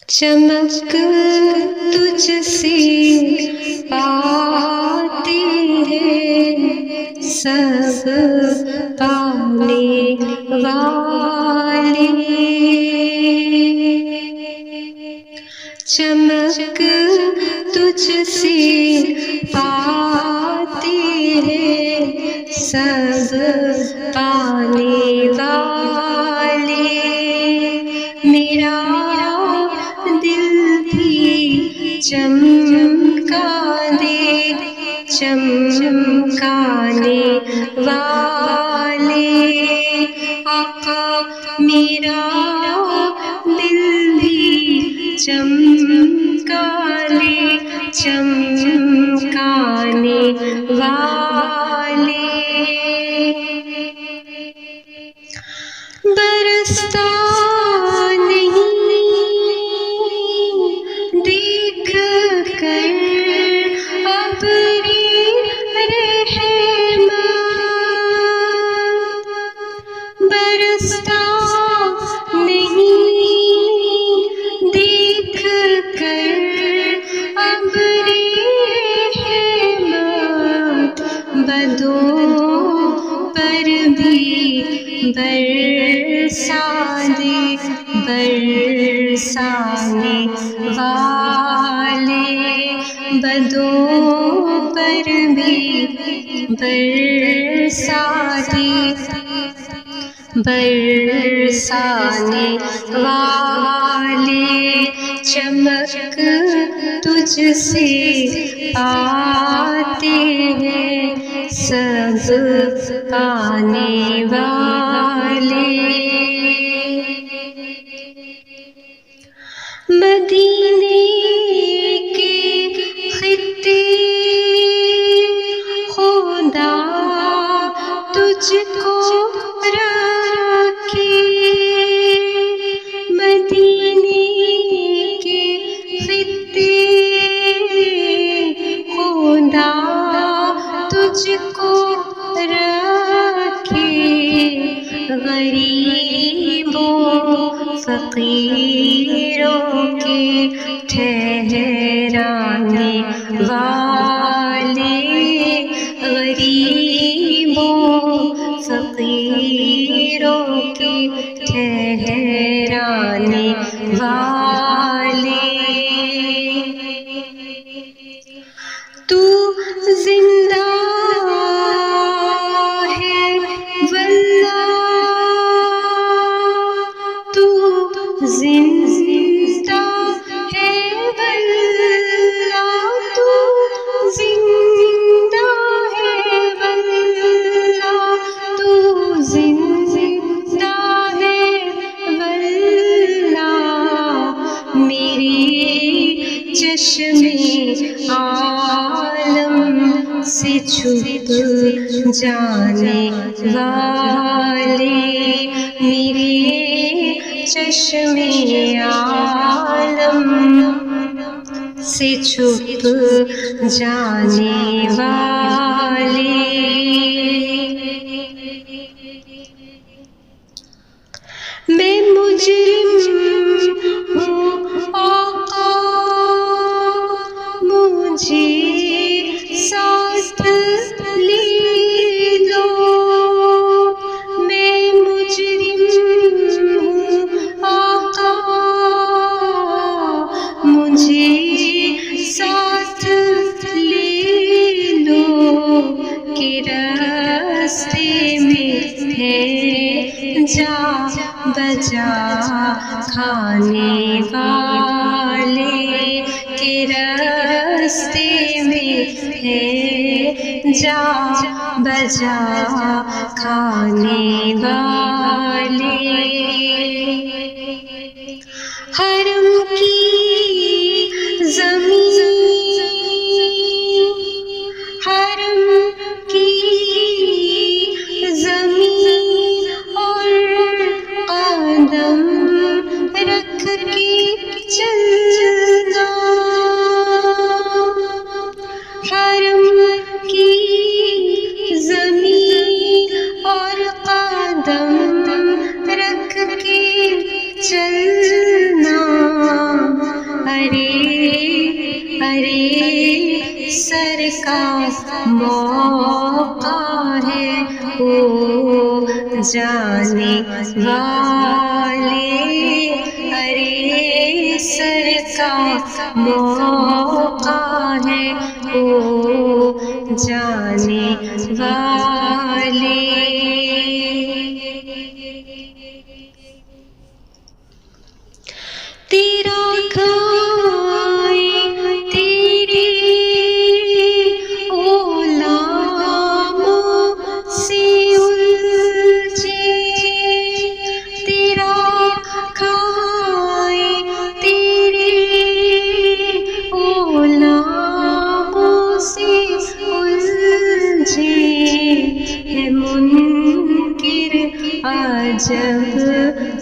چمک تجھ سے پاتے ہیں سب پانے والے، چمک تجھ سے پاتے ہیں سب پانے والے، میرا دل بھی چمکا دے چمکانے والے، آقا میرا دل بھی چمکا دے چمکانے والے، برستا نہیں دیکھ کر ابر رحمت، برستا نہیں دیکھ کر ابر رحمت، بدوں پر بھی برسا دے برسانے والے، بدوں پر بھی برسا دے برسانے والے، چمک تجھ سے پاتے ہیں سب پانے والے، مدینے کے خطے خدا تجھ کو رکھے، مدینے کے خطے خدا تجھ کو رکھے، غریبوں فقیروں کے ٹھہرانے والے، غریبوں فقیروں کے ٹھہرانے والے، تو زندہ ہے واللہ، تو زندہ ہے واللہ، تو زندہ ہے واللہ، تو زندہ ہے واللہ، میرے چشم عالم سے چھپ جانے والے، میرے چشم عالم سے چھپ جانے والے، میں مجرم ہوں آقا مجھے ساتھ لے لو، میں مجرم ہوں آقا مجھے ساتھ لے لو، کہ راستے میں ہے جا بجا کھانے والے، کہ راستے میں ہے جا بجا کھانے والے، حرم کی زمین حرم کی زمین اور قدم رکھ کے چلنا، حرم کی زمین اور قدم رکھ کے چلنا، جانے والے، ارے سر کا موقع ہے ہو جانے والے۔ تیرا کھائے تیرے علماء سے الجھے، تیرا کھائے تیرے علماء سے الجھے، ہے منکر عجب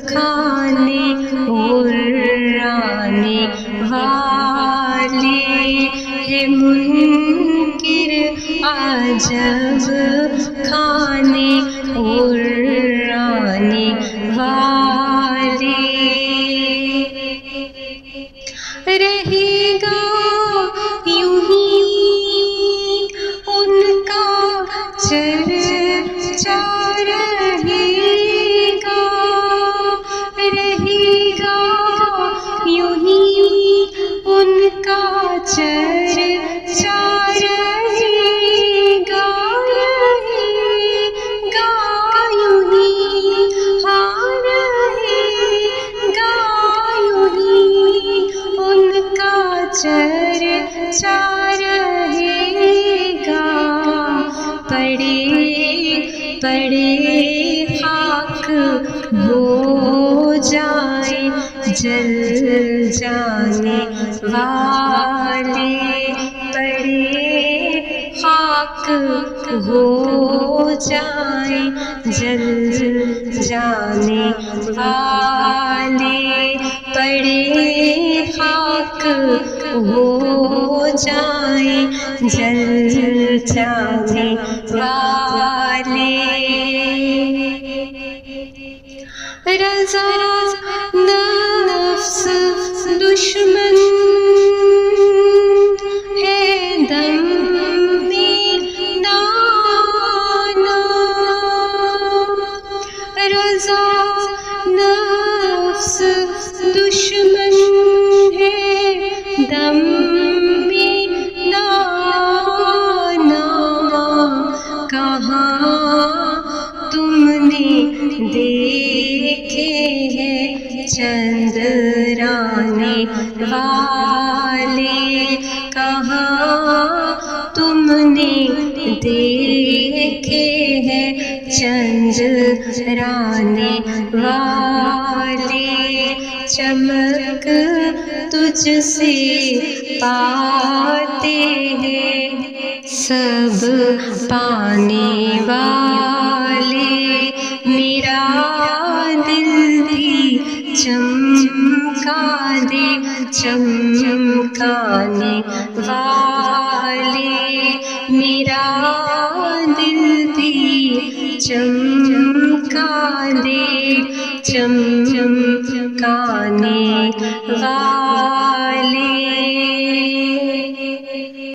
کھانے اڑانے والے، ہے منکر عجب کھانے اڑانے والے۔ رہے گا یوں ہی ان کا چرچا، رہے گا یوں ہی ان کا چرچا، رہے گا یوں ہی، ہاں رہے گا یوں ہی ان کا چرچا، رہے گا پڑے خاک ہو جائیں جل جانے والے، پڑے خاک ہو جائیں جل جانے والے، پڑے خاک ہو جائیں جل جانے والے۔ رضا نفس دشمن ہے دم میں نانا، رضا نفس دشمن ہے دم میں نانا، کہاں تم نے دیکھے ہیں چندرانے والے، کہاں تم نے دیکھے ہیں چندرانے والے، چمک تجھ سے پاتے ہیں سب پانے والے، میرا دل بھی چمکا دے چمکانے والے، میرا دل بھی چمکا دے چمکانے والے۔